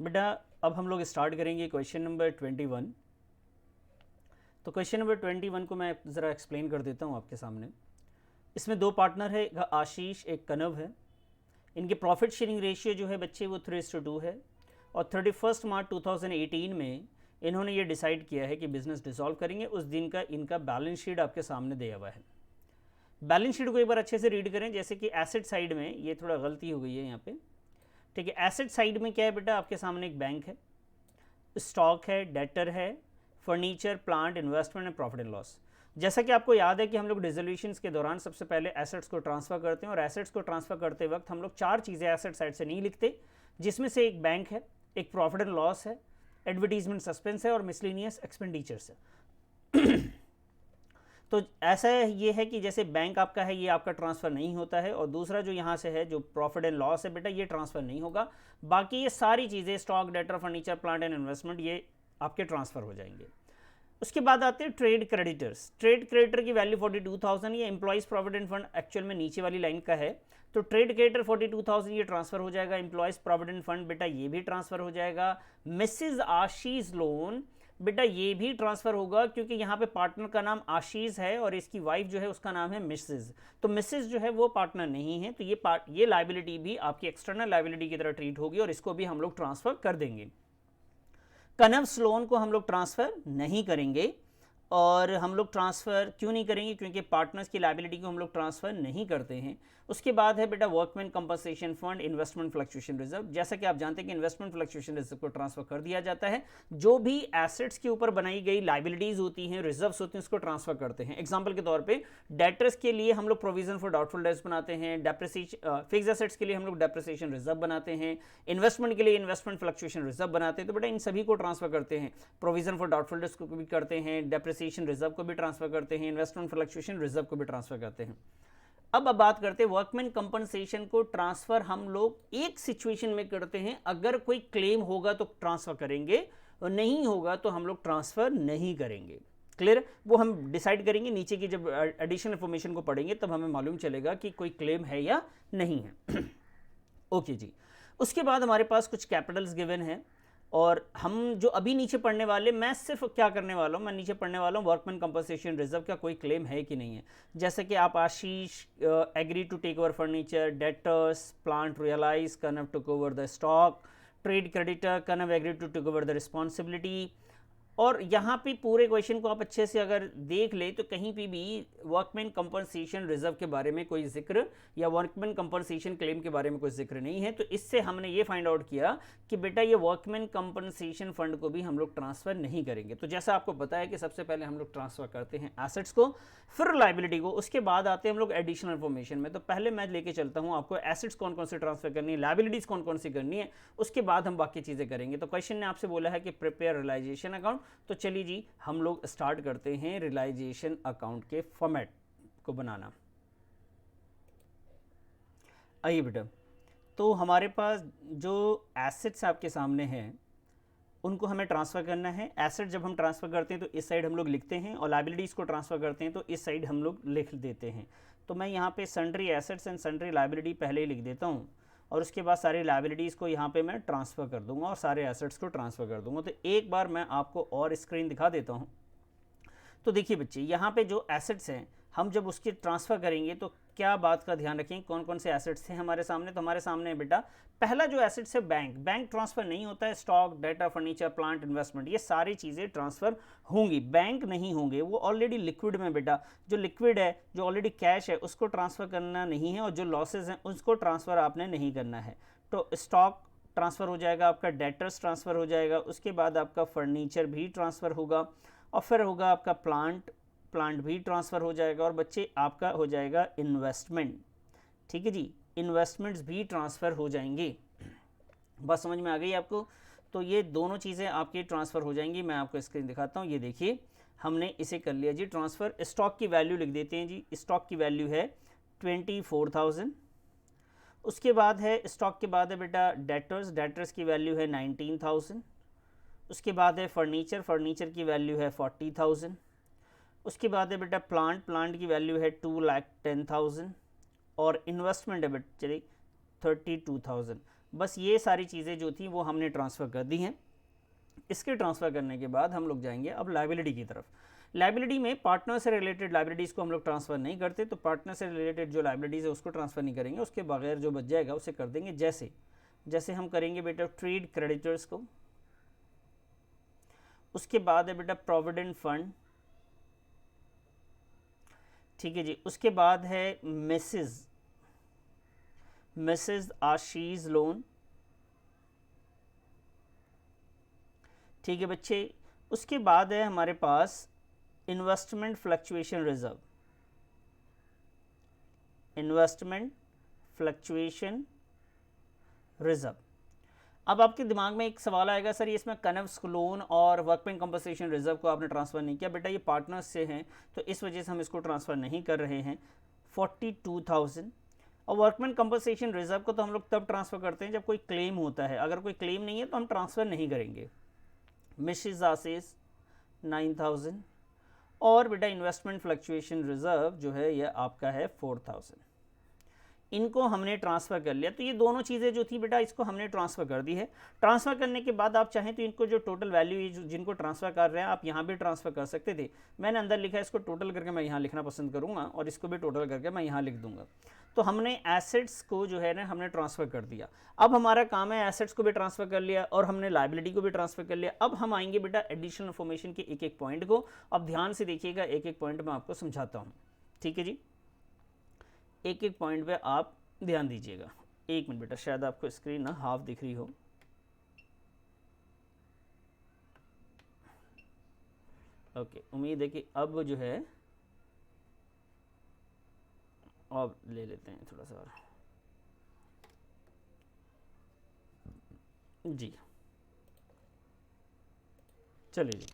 बेटा अब हम लोग स्टार्ट करेंगे क्वेश्चन नंबर 21। तो क्वेश्चन नंबर 21 को मैं ज़रा एक्सप्लेन कर देता हूँ आपके सामने। इसमें दो पार्टनर है, एक आशीष एक कनव है। इनके प्रॉफिट शेयरिंग रेशियो जो है बच्चे वो 3:2 है। और 31 मार्च 2018 में इन्होंने ये डिसाइड किया है कि बिज़नेस डिसॉल्व करेंगे। उस दिन का इनका बैलेंस शीट आपके सामने दिया हुआ है। बैलेंस शीट को एक बार अच्छे से रीड करें। जैसे कि एसेट साइड में ये थोड़ा गलती हो गई है यहाँ पे, ठीक है। एसेट साइड में क्या है बेटा, आपके सामने एक बैंक है, स्टॉक है, डेटर है, furniture, plant, investment and profit and loss. जैसा कि आपको याद है कि हम लोग डिसोल्यूशंस के दौरान सबसे पहले एसेट्स को ट्रांसफर करते हैं, और एसेट्स को ट्रांसफर करते वक्त हम लोग चार चीज़ें एसेट साइड से नहीं लिखते, जिसमें से एक बैंक है, एक प्रॉफिट एंड लॉस है, एडवर्टीजमेंट सस्पेंस है और मिसलेनियस एक्सपेंडिचर्स है। तो ऐसा ये है कि जैसे बैंक आपका है, ये आपका ट्रांसफ़र नहीं होता है, और दूसरा जो यहाँ से है जो प्रॉफिट एंड लॉस है बेटा, ये ट्रांसफ़र नहीं होगा। बाकी ये सारी चीज़ें stock, debtor, furniture, plant and investment, ये आपके ट्रांसफ़र हो जाएंगे। उसके बाद आते हैं ट्रेड क्रेडिटर्स। ट्रेड क्रेडिटर की वैल्यू 42,000, ये एम्प्लॉइज प्रोविडेंट फंड एक्चुअल में नीचे वाली लाइन का है। तो ट्रेड क्रेडिटर 42,000 ये ट्रांसफर हो जाएगा। एम्प्लॉइज प्रोविडेंट फंड बेटा ये भी ट्रांसफर हो जाएगा। मिसेज आशीष लोन बेटा ये भी ट्रांसफर होगा, क्योंकि यहाँ पे पार्टनर का नाम आशीष है और इसकी वाइफ जो है उसका नाम है मिसेज। तो मिसेज जो है वो पार्टनर नहीं है, तो ये लाइबिलिटी भी आपकी एक्सटर्नल लाइबिलिटी की तरह ट्रीट होगी और इसको भी हम लोग ट्रांसफर कर देंगे। कनव्स लोन को हम लोग ट्रांसफ़र नहीं करेंगे। और हम लोग ट्रांसफ़र क्यों नहीं करेंगे, क्योंकि पार्टनर्स की लायबिलिटी को हम लोग ट्रांसफ़र नहीं करते हैं। उसके बाद है बेटा workman compensation fund, investment fluctuation reserve. जैसा कि आप जानते हैं कि इन्वेस्टमेंट फ्लक्चुएशन रिजर्व को ट्रांसफ़र कर दिया जाता है। जो भी एसेट्स के ऊपर बनाई गई लाइबिलिटीज़ होती हैं, रिजर्व्स होती हैं, उसको ट्रांसफ़र करते हैं। एग्जाम्पल के तौर पर डेटर्स के लिए हम लोग प्रोविजन फॉर डाउटफुल डेट्स बनाते हैं, डेप्रिसिएशन फिक्स एसेट्स के लिए हम लोग डेप्रिसिएशन रिजर्व बनाते हैं, इन्वेस्टमेंट के लिए इन्वेस्टमेंट फ्लक्चुएशन रिजर्व बनाते हैं। तो बेटा इन सभी को ट्रांसफ़र करते हैं। प्रोविजन फॉर डाउटफुल डेट्स को भी करते हैं, डेप्रिसिएशन रिजर्व को भी ट्रांसफर करते हैं, इन्वेस्टमेंट फ्लक्चुएशन रिजर्व को भी ट्रांसफर करते हैं। अब बात करते हैं वर्कमैन कंपनसेशन को ट्रांसफर हम लोग एक सिचुएशन में करते हैं, अगर कोई क्लेम होगा तो ट्रांसफर करेंगे और नहीं होगा तो हम लोग ट्रांसफर नहीं करेंगे। क्लियर? वो हम डिसाइड करेंगे नीचे की, जब एडिशनल इंफॉर्मेशन को पढ़ेंगे तब हमें मालूम चलेगा कि कोई क्लेम है या नहीं है। ओके जी। उसके बाद हमारे पास कुछ कैपिटल्स गिवन है, और हम जो अभी नीचे पढ़ने वाले, मैं सिर्फ क्या करने वाला हूँ, मैं नीचे पढ़ने वाला हूँ वर्कमैन कंपनसेशन रिजर्व का कोई क्लेम है कि नहीं है। जैसे कि आप Ashish agree to take over furniture, debtors plant realise, Kanav took over the stock, trade creditor Kanav agree to take over the responsibility. और यहाँ पे पूरे क्वेश्चन को आप अच्छे से अगर देख ले तो कहीं पे भी वर्कमैन कंपनसेशन रिजर्व के बारे में कोई जिक्र या वर्कमैन कंपनसेशन क्लेम के बारे में कोई जिक्र नहीं है। तो इससे हमने ये फाइंड आउट किया कि बेटा ये वर्कमैन कंपनसेशन फंड को भी हम लोग ट्रांसफ़र नहीं करेंगे। तो जैसा आपको पता है कि सबसे पहले हम लोग ट्रांसफ़र करते हैं एसेट्स को, फिर लाइबिलिटी को, उसके बाद आते हैं हम लोग एडिशनल इन्फॉर्मेशन में। तो पहले मैं लेके चलता हूँ आपको एसेट्स कौन कौन से ट्रांसफ़र करनी है, लाइबिलिटीज़ कौन कौन सी करनी है, उसके बाद हम बाकी चीज़ें करेंगे। तो क्वेश्चन ने आपसे बोला है कि प्रिपेयर रियलाइजेशन अकाउंट। तो चलिए जी हम लोग स्टार्ट करते हैं रियलाइजेशन अकाउंट के फॉर्मेट को बनाना। आइए बेटा, तो हमारे पास जो एसेट्स आपके सामने हैं उनको हमें ट्रांसफ़र करना है। एसेट जब हम ट्रांसफ़र करते हैं तो इस साइड हम लोग लिखते हैं, और लाइबिलिटीज़ को ट्रांसफ़र करते हैं तो इस साइड हम लोग लिख देते हैं। तो मैं यहाँ पे sundry assets and sundry liability पहले ही लिख देता हूँ, और उसके बाद सारी लाइबिलिटीज़ को यहाँ पे मैं ट्रांसफ़र कर दूँगा और सारे एसेट्स को ट्रांसफ़र कर दूँगा। तो एक बार मैं आपको और स्क्रीन दिखा देता हूँ। तो देखिए बच्चे, यहाँ पे जो एसेट्स हैं हम जब उसकी ट्रांसफ़र करेंगे तो क्या बात का ध्यान रखें, कौन कौन से एसेट्स थे हमारे सामने। तो हमारे सामने है बेटा, पहला जो एसेट्स है बैंक। बैंक ट्रांसफ़र नहीं होता है। Stock, data, furniture, plant, investment, ये सारी चीज़ें ट्रांसफ़र होंगी, बैंक नहीं होंगे। वो ऑलरेडी लिक्विड में बेटा, जो लिक्विड है, जो ऑलरेडी कैश है, उसको ट्रांसफ़र करना नहीं है, और जो लॉसेज हैं उसको ट्रांसफ़र आपने नहीं करना है। तो स्टॉक ट्रांसफ़र हो जाएगा आपका, डेटर्स ट्रांसफ़र हो जाएगा, उसके बाद आपका फर्नीचर भी ट्रांसफ़र होगा, और फिर होगा आपका प्लांट भी ट्रांसफ़र हो जाएगा, और बच्चे आपका हो जाएगा इन्वेस्टमेंट। ठीक है जी, इन्वेस्टमेंट्स भी ट्रांसफ़र हो जाएंगे। बात समझ में आ गई आपको? तो ये दोनों चीज़ें आपकी ट्रांसफ़र हो जाएंगी। मैं आपको स्क्रीन दिखाता हूँ। ये देखिए हमने इसे कर लिया जी ट्रांसफ़र। स्टॉक की वैल्यू लिख देते हैं जी। स्टॉक की वैल्यू है 24,000। उसके बाद है स्टॉक के बाद है बेटा डेटर्स की वैल्यू है 19,000। उसके बाद है फर्नीचर की वैल्यू है 40,000। उसके बाद है बेटा प्लांट की वैल्यू है 2,10,000, और इन्वेस्टमेंट है बेटा चलिए 32,000। बस ये सारी चीज़ें जो थी वो हमने ट्रांसफ़र कर दी हैं। इसके ट्रांसफ़र करने के बाद हम लोग जाएंगे अब लायबिलिटी की तरफ। लायबिलिटी में पार्टनर से रिलेटेड लायबिलिटीज़ को हम लोग ट्रांसफ़र नहीं करते, तो पार्टनर से रिलेटेड जो लायबिलिटीज़ है उसको ट्रांसफ़र नहीं करेंगे, उसके बगैर जो बच जाएगा उसे कर देंगे। जैसे हम करेंगे बेटा ट्रेड क्रेडिटर्स को, उसके बाद है बेटा प्रोविडेंट फंड, ठीक है जी, उसके बाद है मिसेस आशीष लोन, ठीक है बच्चे। उसके बाद है हमारे पास इन्वेस्टमेंट फ्लक्चुएशन रिजर्व, अब आपके दिमाग में एक सवाल आएगा, सर ये इसमें कनव्स लोन और वर्कमैन कंपनसेशन रिजर्व को आपने ट्रांसफ़र नहीं किया। बेटा ये पार्टनर्स से हैं तो इस वजह से हम इसको ट्रांसफ़र नहीं कर रहे हैं। 42,000 और वर्कमैन कंपनसेशन रिजर्व को तो हम लोग तब ट्रांसफ़र करते हैं जब कोई क्लेम होता है, अगर कोई क्लेम नहीं है तो हम ट्रांसफ़र नहीं करेंगे। मिसेस आशीष 9,000 और बेटा इन्वेस्टमेंट फ्लक्चुएशन रिजर्व जो है ये आपका है 4,000। इनको हमने ट्रांसफ़र कर लिया, तो ये दोनों चीज़ें जो थी बेटा इसको हमने ट्रांसफ़र कर दी है। ट्रांसफ़र करने के बाद आप चाहें तो इनको जो टोटल वैल्यू जिनको ट्रांसफ़र कर रहे हैं आप यहाँ भी ट्रांसफ़र कर सकते थे। मैंने अंदर लिखा है, इसको टोटल करके मैं यहाँ लिखना पसंद करूँगा और इसको भी टोटल करके मैं यहाँ लिख दूँगा। तो हमने एसेट्स को जो है ना हमने ट्रांसफ़र कर दिया। अब हमारा काम है एसेट्स को भी ट्रांसफ़र कर लिया और हमने लायबिलिटी को भी ट्रांसफ़र कर लिया। अब हम आएंगे बेटा एडिशनल इन्फॉर्मेशन के एक एक पॉइंट को। अब ध्यान से देखिएगा, एक एक पॉइंट मैं आपको समझाता हूँ, ठीक है जी। एक एक पॉइंट पे आप ध्यान दीजिएगा। एक मिनट बेटा, शायद आपको स्क्रीन ना हाफ दिख रही हो। ओके, उम्मीद है कि अब जो है अब ले लेते हैं थोड़ा सा और जी, चलिए जी।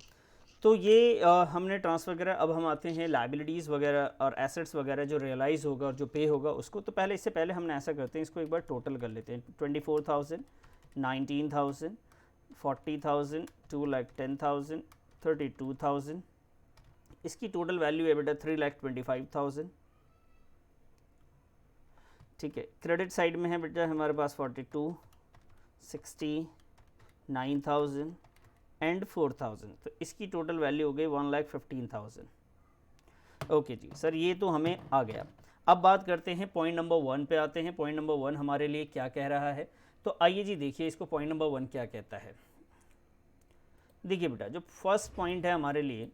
तो ये हमने ट्रांसफ़र करा। अब हम आते हैं लायबिलिटीज़ वगैरह और एसेट्स वगैरह जो रियलाइज़ होगा और जो पे होगा उसको। तो पहले इससे पहले हमने ऐसा करते हैं, इसको एक बार टोटल कर लेते हैं। 24,000, 19,000, 40,000, 2,10,000, 32,000। इसकी टोटल वैल्यू है बेटा 3,25,000, ठीक है। क्रेडिट साइड में है बेटा हमारे पास 42, 60, 9,000 एंड 4,000, तो इसकी टोटल वैल्यू हो गई 1,15,000। ओके जी सर, ये तो हमें आ गया। अब बात करते हैं पॉइंट नंबर 1 पे आते हैं। पॉइंट नंबर 1 हमारे लिए क्या कह रहा है, तो आइए जी देखिए इसको पॉइंट नंबर 1 क्या कहता है। देखिए बेटा, जो फर्स्ट पॉइंट है हमारे लिए,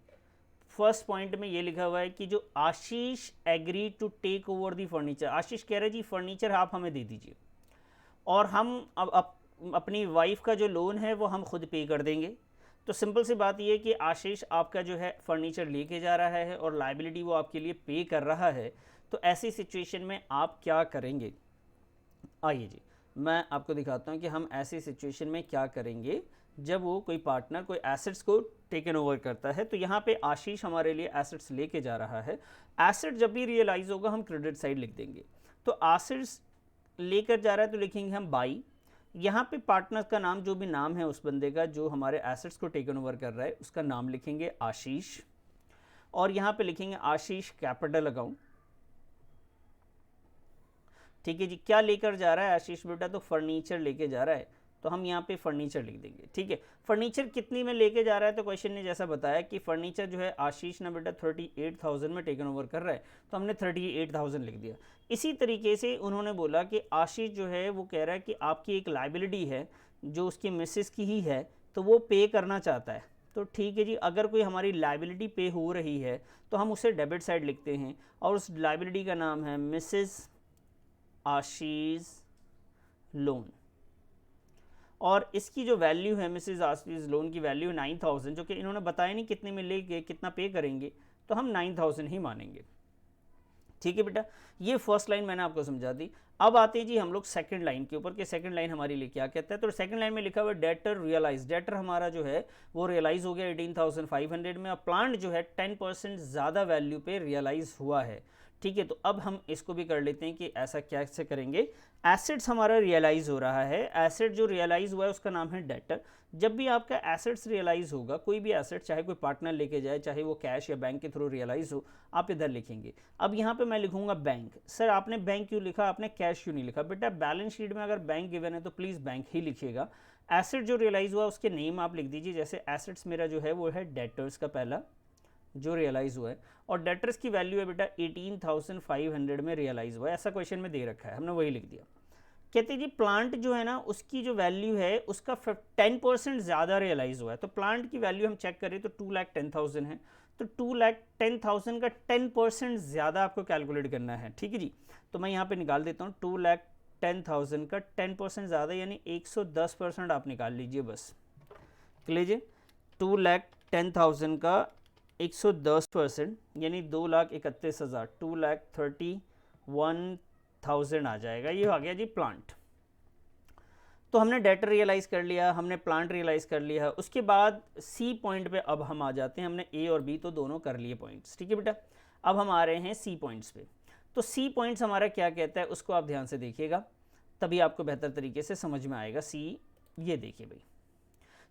फर्स्ट पॉइंट में ये लिखा हुआ है कि जो Ashish agree to take over the furniture. Ashish कह रहे जी फर्नीचर आप हमें दे दीजिए और हम अब अपनी वाइफ का जो लोन है वो हम खुद पे कर देंगे। तो सिंपल सी बात ये है कि आशीष आपका जो है फर्नीचर लेके जा रहा है और लायबिलिटी वो आपके लिए पे कर रहा है। तो ऐसी सिचुएशन में आप क्या करेंगे, आइए जी मैं आपको दिखाता हूँ कि हम ऐसी सिचुएशन में क्या करेंगे जब वो कोई पार्टनर कोई एसेट्स को टेकन ओवर करता है। तो यहाँ पे आशीष हमारे लिए एसेट्स लेके जा रहा है। एसेट जब भी रियलाइज़ होगा हम क्रेडिट साइड लिख देंगे। तो एसेट्स लेकर जा रहा है तो लिखेंगे हम बाई। यहाँ पे पार्टनर का नाम, जो भी नाम है उस बंदे का जो हमारे एसेट्स को टेकन ओवर कर रहा है, उसका नाम लिखेंगे आशीष और यहाँ पे लिखेंगे आशीष कैपिटल अकाउंट, ठीक है जी। क्या लेकर जा रहा है आशीष बेटा, तो फर्नीचर लेके जा रहा है, तो हम यहाँ पे फर्नीचर लिख देंगे, ठीक है। फर्नीचर कितनी में लेके जा रहा है, तो क्वेश्चन ने जैसा बताया कि फर्नीचर जो है आशीष ना बेटा 38,000 में टेकन ओवर कर रहा है, तो हमने 38,000 लिख दिया। इसी तरीके से उन्होंने बोला कि आशीष जो है वो कह रहा है कि आपकी एक लायबिलिटी है जो उसकी मिसेस की ही है, तो वो पे करना चाहता है। तो ठीक है जी, अगर कोई हमारी लायबिलिटी पे हो रही है तो हम उसे डेबिट साइड लिखते हैं और उस लायबिलिटी का नाम है मिसेस आशीष लोन और इसकी जो वैल्यू है मिसेस आशीष लोन की वैल्यू 9,000, जो कि इन्होंने बताया नहीं कितने में लेके कितना पे करेंगे, तो हम 9,000 ही मानेंगे, ठीक है बेटा। ये फर्स्ट लाइन मैंने आपको समझा दी। अब आते हैं जी हम लोग सेकंड लाइन के ऊपर कि सेकंड लाइन हमारे लिए क्या कहता है। तो सेकंड लाइन में लिखा हुआ है डेटर रियलाइज। डेटर हमारा जो है वो रियलाइज हो गया 18,500 में। अब प्लांट जो है 10% ज़्यादा वैल्यू पे रियलाइज हुआ है, ठीक है। तो अब हम इसको भी कर लेते हैं कि ऐसा कैसे करेंगे। एसेट्स हमारा रियलाइज़ हो रहा है, एसेट जो रियलाइज़ हुआ है उसका नाम है डेटर। जब भी आपका एसेट्स रियलाइज़ होगा, कोई भी एसेट चाहे कोई पार्टनर लेके जाए, चाहे वो कैश या बैंक के थ्रू रियलाइज़ हो, आप इधर लिखेंगे। अब यहाँ पे मैं लिखूंगा बैंक। सर आपने बैंक क्यों लिखा, आपने कैश क्यों नहीं लिखा? बेटा बैलेंस शीट में अगर बैंक गिवन है तो प्लीज़ बैंक ही लिखिएगा। एसेट जो रियलाइज़ हुआ उसके नेम आप लिख दीजिए। जैसे एसेट्स मेरा जो है वो है डेटर्स का पहला जो रियलाइज़ हुआ है, और डेटर्स की वैल्यू है बेटा 18,500 में रियलाइज़ हुआ है, ऐसा क्वेश्चन में दे रखा है, हमने वही लिख दिया। कहते जी प्लांट जो है ना उसकी जो वैल्यू है उसका 10% ज़्यादा रियलाइज़ हुआ है। तो प्लांट की वैल्यू हम चेक करें तो 2,10,000 है, तो 2,10,000 का 10% ज़्यादा आपको कैलकुलेट करना है। ठीक है जी, तो मैं यहाँ पे निकाल देता हूँ 2,10,000 का 10% ज़्यादा यानी 110% आप निकाल लीजिए बस। लीजिए 2,10,000 का 110% यानी 2,31,000, 2,31,000 आ जाएगा। ये आ गया जी प्लांट। तो हमने डेटर रियलाइज़ कर लिया, हमने प्लांट रियलाइज़ कर लिया। उसके बाद सी पॉइंट पे अब हम आ जाते हैं। हमने ए और बी तो दोनों कर लिए पॉइंट्स, ठीक है बेटा। अब हम आ रहे हैं सी पॉइंट्स पे। तो सी पॉइंट्स हमारा क्या कहता है उसको आप ध्यान से देखिएगा, तभी आपको बेहतर तरीके से समझ में आएगा। सी ये देखिए भाई,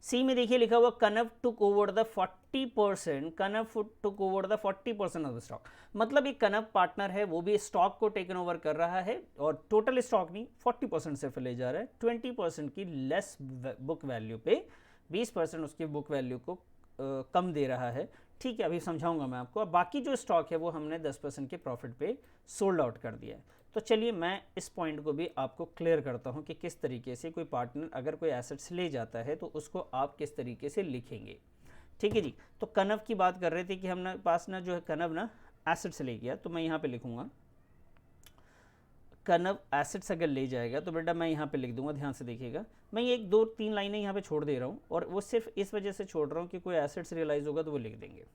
सी में देखिए लिखा हुआ Kanav took over the 40%, Kanav took over the 40% of the stock. मतलब एक कनव पार्टनर है, वो भी स्टॉक को टेकन ओवर कर रहा है और टोटल स्टॉक नहीं 40% सिर्फ ले जा रहा है। 20% की लेस बुक वैल्यू पे 20% उसकी बुक वैल्यू को कम दे रहा है। ठीक है, अभी समझाऊंगा मैं आपको। अब बाकी जो स्टॉक है वो हमने 10% के प्रॉफिट पे सोल्ड आउट कर दिया है। तो चलिए मैं इस पॉइंट को भी आपको क्लियर करता हूं कि किस तरीके से कोई पार्टनर अगर कोई एसेट्स ले जाता है तो उसको आप किस तरीके से लिखेंगे। ठीक है जी, तो कनव की बात कर रहे थे कि हमने पास ना जो है कनव ना एसेट्स ले गया, तो मैं यहाँ पे लिखूंगा कनव एसेट्स अगर ले जाएगा तो बेटा मैं यहाँ पे लिख दूंगा। ध्यान से देखिएगा, मैं एक दो तीन लाइनें यहाँ पे छोड़ दे रहा हूँ और वो सिर्फ इस वजह से छोड़ रहा हूँ कि कोई एसेट्स रियलाइज होगा तो वो लिख देंगे।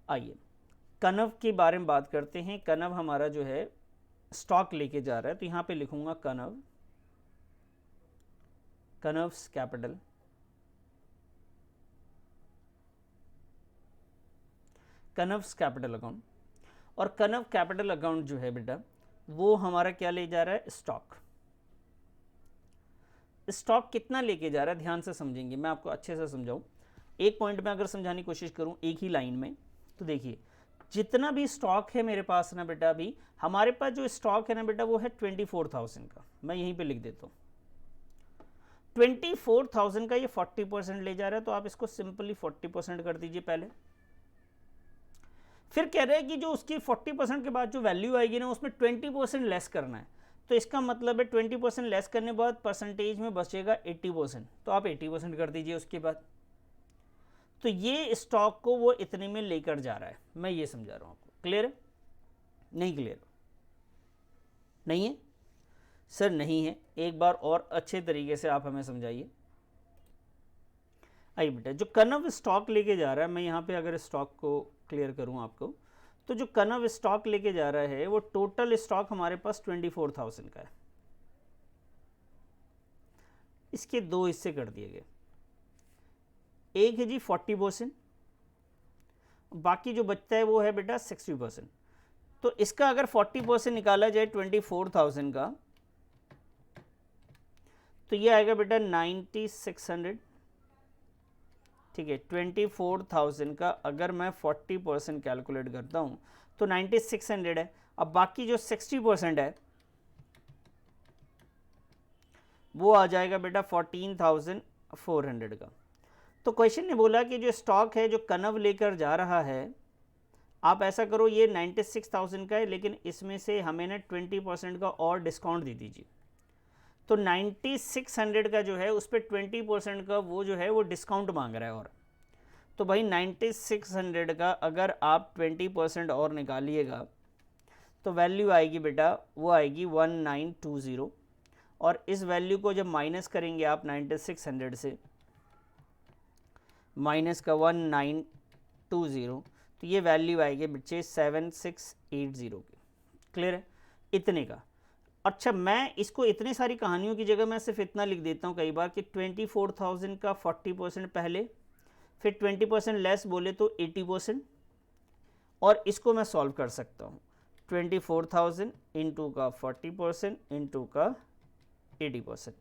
आइए कनव के बारे में बात करते हैं। कनव हमारा जो है स्टॉक लेके जा रहा है, तो यहाँ पे लिखूंगा कनव, कनव्स कैपिटल, कनव्स कैपिटल अकाउंट। और कनव कैपिटल अकाउंट जो है बेटा वो हमारा क्या ले जा रहा है, स्टॉक। स्टॉक कितना लेके जा रहा है ध्यान से समझेंगे, मैं आपको अच्छे से समझाऊं। एक पॉइंट में अगर समझाने की कोशिश करूं एक ही लाइन में, तो देखिए जितना भी स्टॉक है मेरे पास ना बेटा, अभी हमारे पास जो स्टॉक है ना बेटा वो है 24,000 का। मैं यहीं पे लिख देता हूँ 24,000 का, ये 40% ले जा रहा है, तो आप इसको सिंपली 40% कर दीजिए पहले। फिर कह रहे हैं कि जो उसकी 40% के बाद जो वैल्यू आएगी ना उसमें 20% लेस करना है। तो इसका मतलब है 20% लेस करने के बाद परसेंटेज में बचेगा 80%, तो आप 80% कर दीजिए उसके बाद। तो ये स्टॉक को वो इतने में लेकर जा रहा है, मैं ये समझा रहा हूँ आपको। क्लियर है? नहीं क्लियर? नहीं है सर? नहीं है, एक बार और अच्छे तरीके से आप हमें समझाइए। आइए बेटा, जो कनव स्टॉक लेके जा रहा है, मैं यहाँ पे अगर स्टॉक को क्लियर करूँ आपको, तो जो कनव स्टॉक लेके जा रहा है वो टोटल स्टॉक हमारे पास 24,000 का है। इसके दो हिस्से कर दिए गए, एक है जी 40%, बाकी जो बचता है वो है बेटा 60%। तो इसका अगर 40% निकाला जाए 24,000 का, तो ये आएगा बेटा 9,600। ठीक है, 24,000 का अगर मैं 40% कैलकुलेट करता हूं तो 9,600 है। अब बाकी जो 60% है वो आ जाएगा बेटा 14,400 का। तो क्वेश्चन ने बोला कि जो स्टॉक है जो कनव लेकर जा रहा है, आप ऐसा करो ये 96,000 का है, लेकिन इसमें से हमें ना 20% का और डिस्काउंट दे दीजिए। तो 9,600 का जो है उस पर 20% का वो जो है वो डिस्काउंट मांग रहा है। और तो भाई 9,600 का अगर आप 20% और निकालिएगा तो वैल्यू आएगी बेटा, वो आएगी 1920। और इस वैल्यू को जब माइनस करेंगे आप 9,600 से, माइनस का 1920, तो ये वैल्यू आएगी बच्चे 7,680 की। क्लियर है? इतने का। अच्छा, मैं इसको इतनी सारी कहानियों की जगह मैं सिर्फ इतना लिख देता हूँ कई बार कि 24,000 का 40% पहले, फिर 20% लेस बोले तो 80%, और इसको मैं सॉल्व कर सकता हूँ। 24,000 इंटू का 40% इंटू का 80%।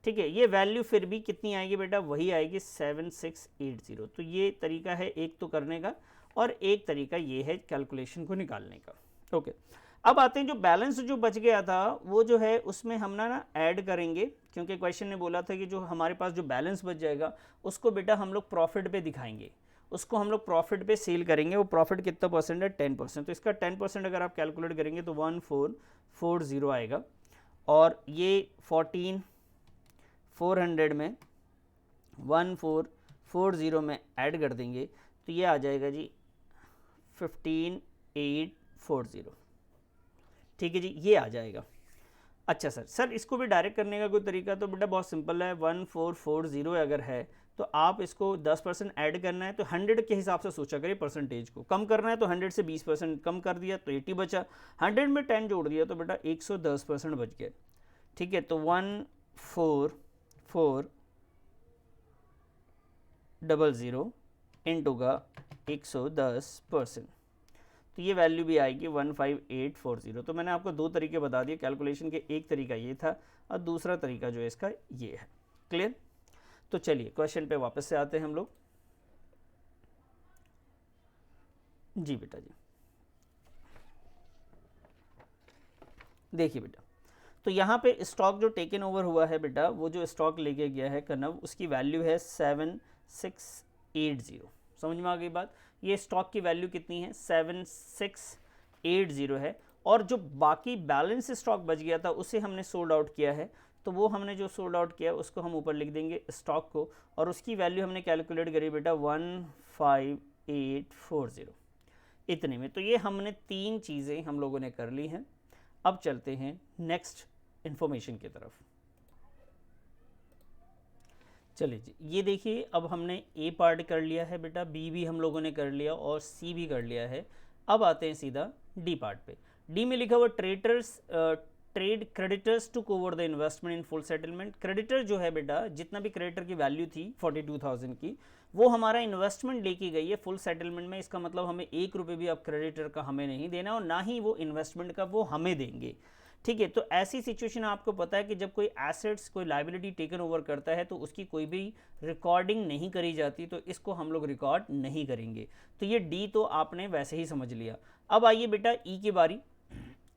ठीक है, ये वैल्यू फिर भी कितनी आएगी बेटा, वही आएगी 7680। तो ये तरीका है एक तो करने का, और एक तरीका ये है कैलकुलेशन को निकालने का। ओके, अब आते हैं जो बैलेंस जो बच गया था वो जो है उसमें हम ना ऐड करेंगे, क्योंकि क्वेश्चन ने बोला था कि जो हमारे पास जो बैलेंस बच जाएगा उसको बेटा हम लोग प्रॉफिट पे दिखाएंगे, उसको हम लोग प्रॉफिट पे सेल करेंगे। वो प्रॉफिट कितना परसेंट है, 10%। तो इसका 10% अगर आप कैलकुलेट करेंगे तो 1440 आएगा, और ये 14400 में 1440 में ऐड कर देंगे तो ये आ जाएगा जी 15840। ठीक है जी, ये आ जाएगा। अच्छा सर इसको भी डायरेक्ट करने का कोई तरीका, तो बेटा बहुत सिंपल है, 1440 अगर है तो आप इसको 10% ऐड करना है तो 100 के हिसाब से सोचा करिए, परसेंटेज को कम करना है तो 100 से 20% कम कर दिया तो 80 बचा, 100 में 10 जोड़ दिया तो बेटा 110% बच गया। ठीक है, तो 1440 इंटू का 110%, तो ये वैल्यू भी आएगी 15840। तो मैंने आपको दो तरीके बता दिए कैलकुलेशन के, एक तरीका ये था और दूसरा तरीका जो है इसका ये है। क्लियर? तो चलिए क्वेश्चन पे वापस से आते हैं हम लोग। जी बेटा जी, देखिए बेटा, तो यहाँ पे स्टॉक जो टेकन ओवर हुआ है बेटा, वो जो स्टॉक लेके गया है कनव, उसकी वैल्यू है 7680। समझ में आ गई बात? ये स्टॉक की वैल्यू कितनी है, 7680 है, और जो बाकी बैलेंस स्टॉक बच गया था उसे हमने सोल्ड आउट किया है, तो वो हमने जो सोल्ड आउट किया उसको हम ऊपर लिख देंगे स्टॉक को, और उसकी वैल्यू हमने कैलकुलेट करी बेटा 15840 इतने में। तो ये हमने तीन चीज़ें हम लोगों ने कर ली हैं। अब चलते हैं नेक्स्ट इंफॉर्मेशन की तरफ। चलिए जी, ये देखिए अब हमने ए पार्ट कर लिया है बेटा, बी भी हम लोगों ने कर लिया और सी भी कर लिया है। अब आते हैं सीधा डी पार्ट पे। डी में लिखा हुआ trade creditors to over the investment in full settlement. Creditor जो है बेटा, जितना भी क्रेडिटर की वैल्यू थी 42,000 की, वो हमारा इन्वेस्टमेंट लेके गई है फुल सेटलमेंट में। इसका मतलब हमें 1 रुपये भी अब क्रेडिटर का हमें नहीं देना, और ना ही वो इन्वेस्टमेंट का वो हमें देंगे। ठीक है, तो ऐसी सिचुएशन आपको पता है कि जब कोई एसेट्स, कोई लाइबिलिटी टेकन ओवर करता है तो उसकी कोई भी रिकॉर्डिंग नहीं करी जाती, तो इसको हम लोग रिकॉर्ड नहीं करेंगे। तो ये डी तो आपने वैसे ही समझ लिया। अब आइए बेटा ई की बारी,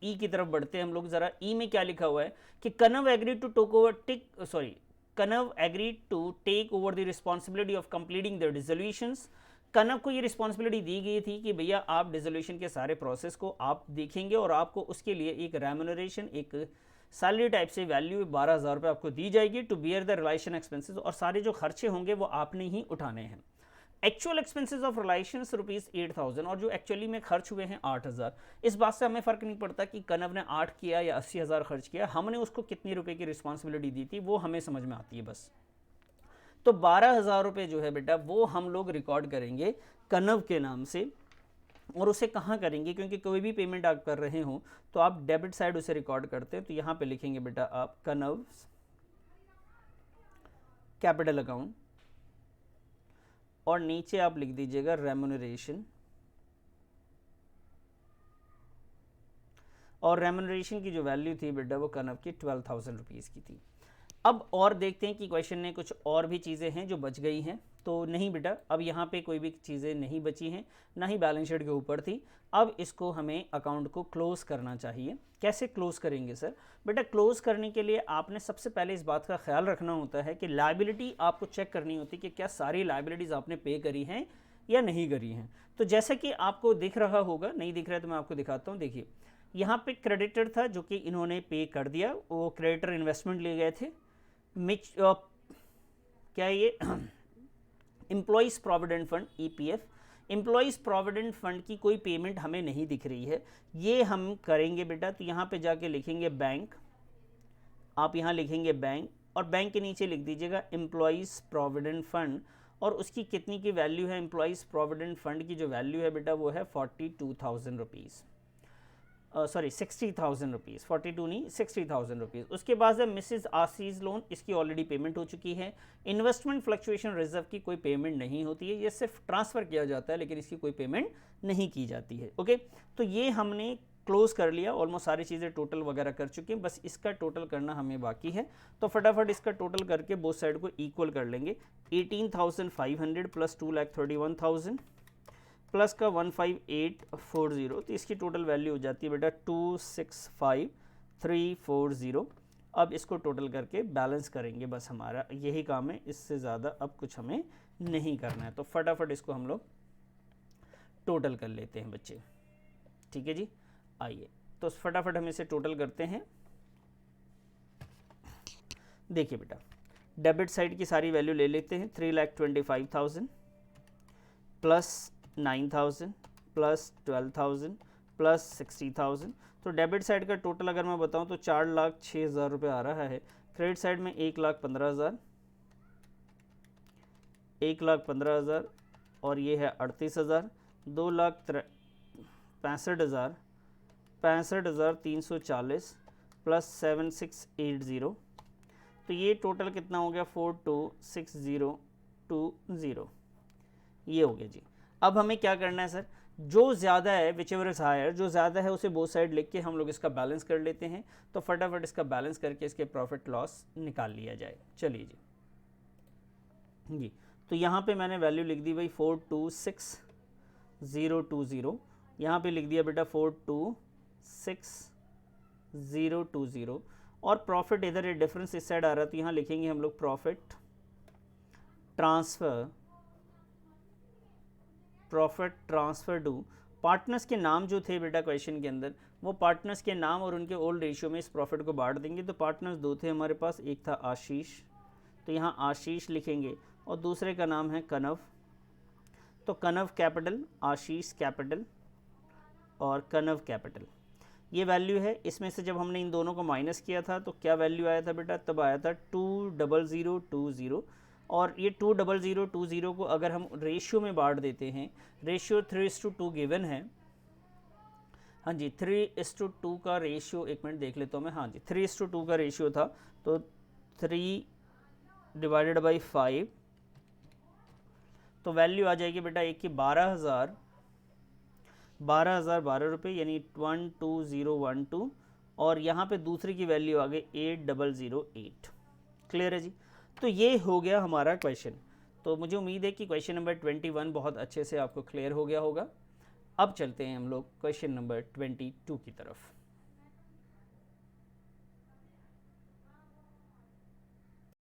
ई की तरफ बढ़ते हैं हम लोग। जरा ई में क्या लिखा हुआ है कि Kanav agree to take over the responsibility of completing the dissolutions. Kanav को ये रिस्पॉन्सिबिलिटी दी गई थी कि भैया आप डिसोल्यूशन के सारे प्रोसेस को आप देखेंगे, और आपको उसके लिए एक रेम्यूनरेशन, एक सैलरी टाइप से वैल्यू 12,000 रुपये आपको दी जाएगी to bear the relation expenses, और सारे जो खर्चे होंगे वो आपने ही उठाने हैं। एक्चुअल एक्सपेंसेस ऑफ रिलेशंस ₹8,000, और जो एक्चुअली में खर्च हुए हैं 8,000। इस बात से हमें फ़र्क नहीं पड़ता कि कनव ने 8 किया या 80,000 खर्च किया, हमने उसको कितनी रुपए की रिस्पॉन्सिबिलिटी दी थी वो हमें समझ में आती है बस। तो 12,000 रुपये जो है बेटा वो हम लोग रिकॉर्ड करेंगे कनव के नाम से, और उसे कहाँ करेंगे, क्योंकि कोई भी पेमेंट आप कर रहे हो तो आप डेबिट साइड उसे रिकॉर्ड करते हैं। तो यहाँ पे लिखेंगे बेटा आप कनव कैपिटल अकाउंट, और नीचे आप लिख दीजिएगा रेम्यूनरेशन, और रेम्यूनरेशन की जो वैल्यू थी बेटा वो कनव की 12,000 रुपीज़ की थी। अब और देखते हैं कि क्वेश्चन ने कुछ और भी चीज़ें हैं जो बच गई हैं, तो नहीं बेटा अब यहाँ पे कोई भी चीज़ें नहीं बची हैं, ना ही बैलेंस शीट के ऊपर थी। अब इसको हमें अकाउंट को क्लोज़ करना चाहिए। कैसे क्लोज़ करेंगे सर? बेटा क्लोज़ करने के लिए आपने सबसे पहले इस बात का ख्याल रखना होता है कि लायबिलिटी आपको चेक करनी होती है कि क्या सारी लायबिलिटीज़ आपने पे करी हैं या नहीं करी हैं। तो जैसा कि आपको दिख रहा होगा, नहीं दिख रहा है तो मैं आपको दिखाता हूँ। देखिए यहाँ पे क्रेडिटर था जो कि इन्होंने पे कर दिया, वो क्रेडिटर इन्वेस्टमेंट ले गए थे। क्या ये employees provident fund EPF, employees provident fund की कोई पेमेंट हमें नहीं दिख रही है, ये हम करेंगे बेटा। तो यहाँ पे जाके लिखेंगे बैंक, आप यहाँ लिखेंगे बैंक, और बैंक के नीचे लिख दीजिएगा एम्प्लॉइज़ प्रोविडेंट फंड, और उसकी कितनी की वैल्यू है, एम्प्लॉइज़ प्रोविडेंट फंड की जो वैल्यू है बेटा वो है 42,000 रुपीज़, सॉरी 60,000 रुपीज़, 42 नहीं 60,000 रुपीज़। उसके बाद है मिसेस आसीज लोन, इसकी ऑलरेडी पेमेंट हो चुकी है। इन्वेस्टमेंट फ्लक्चुएशन रिजर्व की कोई पेमेंट नहीं होती है, ये सिर्फ ट्रांसफ़र किया जाता है, लेकिन इसकी कोई पेमेंट नहीं की जाती है। ओके, तो ये हमने क्लोज कर लिया, ऑलमोस्ट सारी चीज़ें टोटल वगैरह कर चुके हैं, बस इसका टोटल करना हमें बाकी है। तो फटाफट इसका टोटल करके बोथ साइड को इक्वल कर लेंगे। 18,500 प्लस 2,31,000 प्लस का 15840, तो इसकी टोटल वैल्यू हो जाती है बेटा 265,340। अब इसको टोटल करके बैलेंस करेंगे, बस हमारा यही काम है, इससे ज़्यादा अब कुछ हमें नहीं करना है। तो फटाफट इसको हम लोग टोटल कर लेते हैं बच्चे, ठीक है जी। आइए तो फटाफट हम इसे टोटल करते हैं। देखिए बेटा, डेबिट साइड की सारी वैल्यू ले लेते हैं। 3,25,000 प्लस 9,000 प्लस 12,000 प्लस 60,000। तो डेबिट साइड का टोटल अगर मैं बताऊं तो 4,06,000 रुपये आ रहा है। क्रेडिट साइड में 1,15,000, 1,15,000 और ये है 38,000, 2,65,000, 65,340 प्लस 7,680। तो ये टोटल कितना हो गया 42,6020, ये हो गया जी। अब हमें क्या करना है सर, जो ज़्यादा है विच एवर इज हायर, जो ज़्यादा है उसे बोथ साइड लिख के हम लोग इसका बैलेंस कर लेते हैं। तो फटाफट इसका बैलेंस करके इसके प्रॉफिट लॉस निकाल लिया जाए। चलिए जी, तो यहाँ पे मैंने वैल्यू लिख दी भाई 426,020, यहाँ पे लिख दिया बेटा 426,020 और प्रॉफिट इधर ये डिफरेंस इस साइड आ रहा है, तो यहाँ लिखेंगे हम लोग प्रॉफिट ट्रांसफ़र टू पार्टनर्स के नाम जो थे बेटा क्वेश्चन के अंदर, वो पार्टनर्स के नाम और उनके ओल्ड रेशियो में इस प्रॉफिट को बांट देंगे। तो पार्टनर्स दो थे हमारे पास, एक था आशीष, तो यहाँ आशीष लिखेंगे और दूसरे का नाम है कनव। तो कनव कैपिटल, आशीष कैपिटल और कनव कैपिटल, ये वैल्यू है। इसमें से जब हमने इन दोनों को माइनस किया था तो क्या वैल्यू आया था बेटा, तब आया था 20020। और ये 20020 को अगर हम रेशियो में बांट देते हैं, रेशियो 3:2 गिवन है। हाँ जी, 3:2 का रेशियो, एक मिनट देख लेता हूँ मैं, हाँ जी 3:2 का रेशियो था। तो 3 डिवाइडेड बाई 5, तो वैल्यू आ जाएगी बेटा एक की 12,012 रुपये, यानी 12012, और यहाँ पे दूसरी की वैल्यू आ गई 8,008। क्लियर है जी। तो ये हो गया हमारा क्वेश्चन। तो मुझे उम्मीद है कि क्वेश्चन नंबर 21 बहुत अच्छे से आपको क्लियर हो गया होगा। अब चलते हैं हम लोग क्वेश्चन नंबर 22 की तरफ।